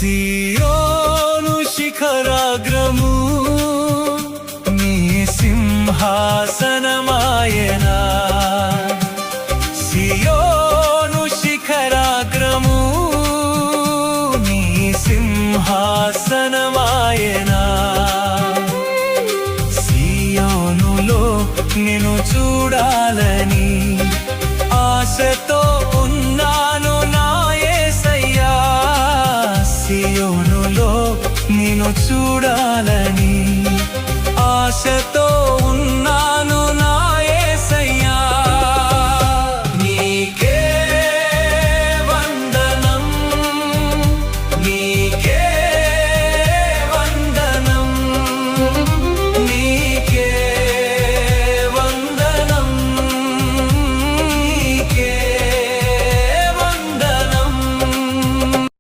సియోను శిఖరాగ్రము నీ సింహాసనమాయనా సియోను శిఖరాగ్రము నీ సింహాసనమాయనా సియోనులో నిన్ను చూడాలని ఆశతో ఉన్నాను నా యేసయ్యా సియోనులో నిన్ను చూడాలని ఆశతో